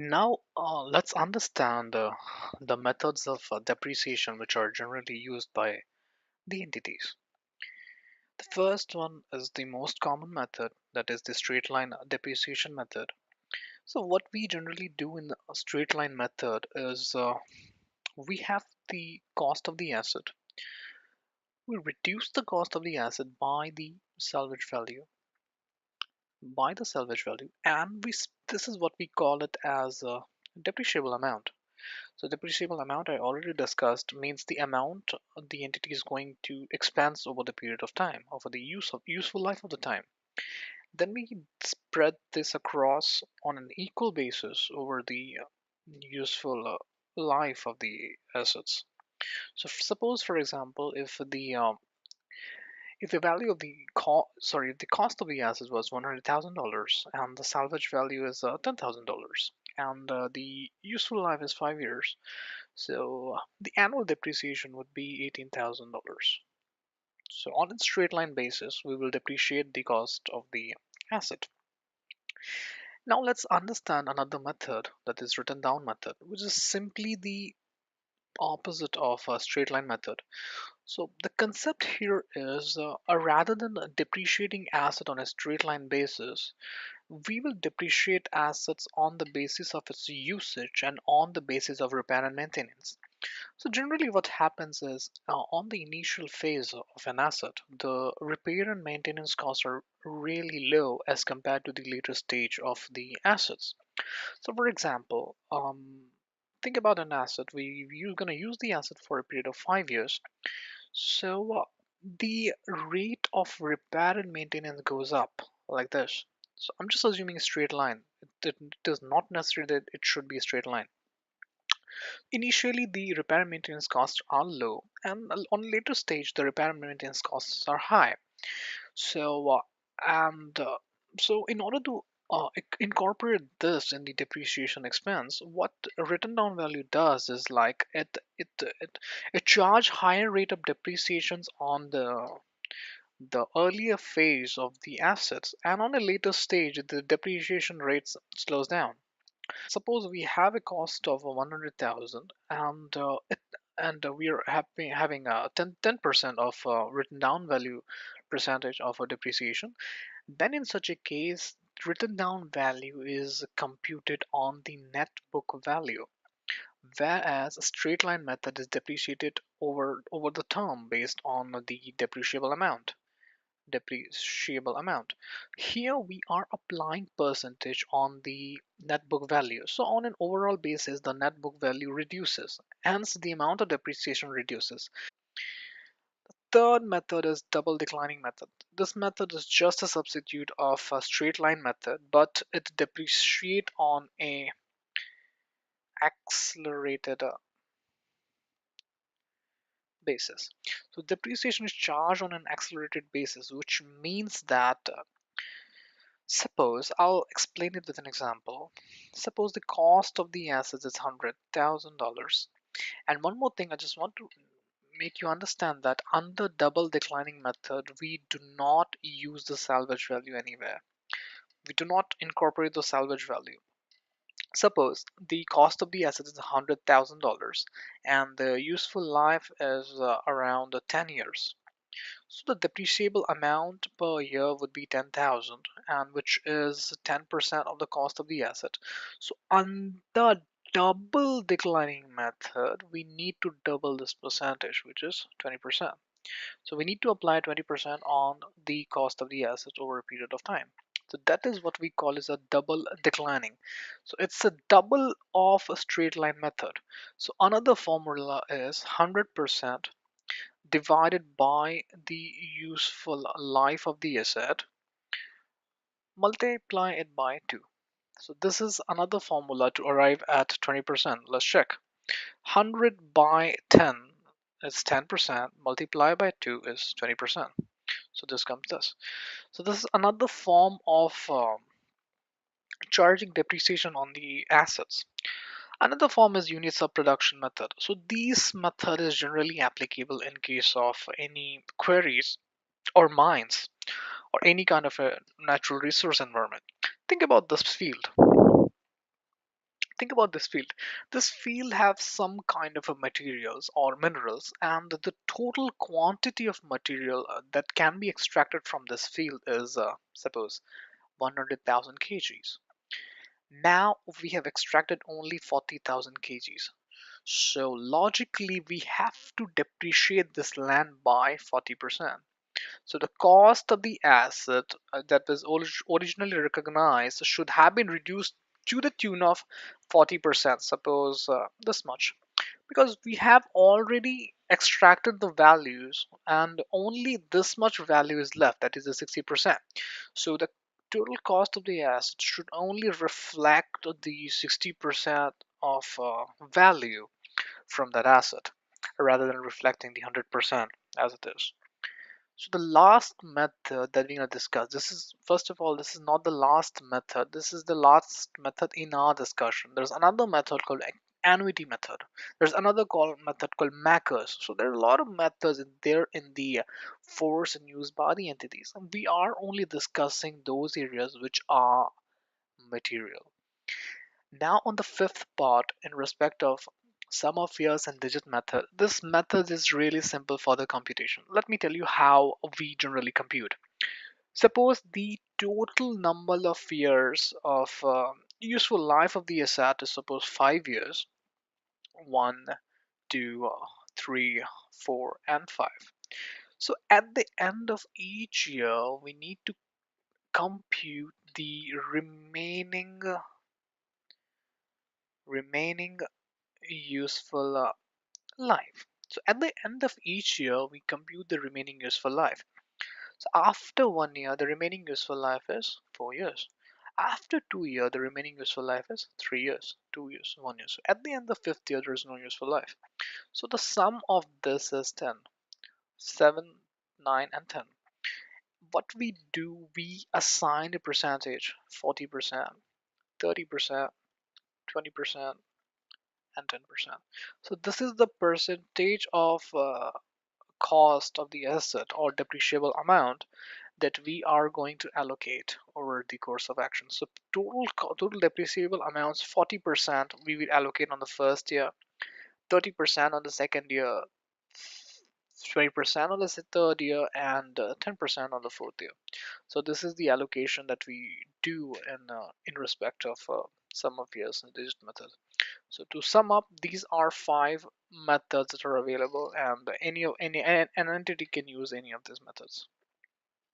Now, let's understand the methods of depreciation which are generally used by the entities. The first one is the most common method, that is the straight line depreciation method. So, what we generally do in a straight line method is we have the cost of the asset. We reduce the cost of the asset by the salvage value, and this is what we call it as a depreciable amount. So depreciable amount I already discussed means the amount the entity is going to expense over the period of time, over the useful life of the time. Then we spread this across on an equal basis over the useful life of the assets. So suppose, for example, if the value of if the cost of the asset was $100,000 and the salvage value is $10,000 and the useful life is 5 years, so the annual depreciation would be $18,000. So on a straight line basis, we will depreciate the cost of the asset. Now let's understand another method, that is written down method, which is simply the opposite of a straight line method. So the concept here is rather than depreciating asset on a straight line basis, we will depreciate assets on the basis of its usage and on the basis of repair and maintenance. So generally what happens is on the initial phase of an asset, the repair and maintenance costs are really low as compared to the later stage of the assets. So for example, think about an asset. We're going to use the asset for a period of 5 years. So the rate of repair and maintenance goes up like this. So I'm just assuming a straight line. It is not necessary that it should be a straight line. Initially, the repair and maintenance costs are low, and on a later stage, the repair and maintenance costs are high. So, and so in order to incorporate this in the depreciation expense, what a written down value does is like it charge higher rate of depreciations on the earlier phase of the assets, and on a later stage, the depreciation rate slows down. Suppose we have a cost of 100,000 and we are having a 10% of written down value percentage of a depreciation. Then in such a case, written down value is computed on the net book value, whereas a straight line method is depreciated over the term based on the depreciable amount. Here we are applying percentage on the net book value. So on an overall basis, the net book value reduces, hence the amount of depreciation reduces. Third method is double declining method. This method is just a substitute of a straight line method, but it depreciate on a accelerated basis. So depreciation is charged on an accelerated basis, which means that suppose, I'll explain it with an example. Suppose the cost of the assets is $100,000. And one more thing, I just want to make you understand that under double declining method, we do not use the salvage value anywhere. We do not incorporate the salvage value. Suppose the cost of the asset is $100,000 and the useful life is around 10 years. So the depreciable amount per year would be 10,000, and which is 10% of the cost of the asset. So on the double declining method, we need to double this percentage, which is 20%. So we need to apply 20% on the cost of the asset over a period of time. So that is what we call as a double declining. So it's a double of a straight line method. So another formula is 100% divided by the useful life of the asset, multiply it by 2. So this is another formula to arrive at 20%. Let's check. 100 by 10 is 10%, multiply by 2 is 20%. So this comes this. So this is another form of charging depreciation on the assets. Another form is units of production method. So this method is generally applicable in case of any quarries or mines or any kind of a natural resource environment. Think about this field. Think about this field. This field have some kind of a materials or minerals, and the total quantity of material that can be extracted from this field is suppose 100,000 kgs. Now we have extracted only 40,000 kgs. So logically we have to depreciate this land by 40%. So the cost of the asset that was originally recognized should have been reduced to the tune of 40%, suppose this much, because we have already extracted the values and only this much value is left, that is the 60%. So the total cost of the asset should only reflect the 60% of value from that asset rather than reflecting the 100% as it is. So the last method that we're going to discuss, this is, first of all, this is not the last method. This is the last method in our discussion. There's another method called annuity method. There's another method called MACRS. So there are a lot of methods in there in the force and used by the entities. And we are only discussing those areas which are material. Now on the fifth part in respect of sum of years and digit method, this method is really simple for the computation. Let me tell you how we generally compute. Suppose the total number of years of useful life of the asset is suppose 5 years, 1, 2, 3, 4, and 5. So at the end of each year, we need to compute the remaining useful life. So at the end of each year, we compute the remaining useful life. So after 1 year, the remaining useful life is 4 years. After 2 years, the remaining useful life is 3 years, 2 years, 1 year. So at the end of fifth year, there is no useful life. So the sum of this is 10, 7, 9, and 10. What we do, we assign a percentage, 40%, 30%, 20%, and 10%. So this is the percentage of cost of the asset or depreciable amount that we are going to allocate over the course of action. So total depreciable amounts, 40% we will allocate on the first year, 30% on the second year, 20% on the third year, and 10% on the fourth year. So this is the allocation that we do in respect of sum of years and digit method. So to sum up, these are 5 methods that are available, and any an entity can use any of these methods.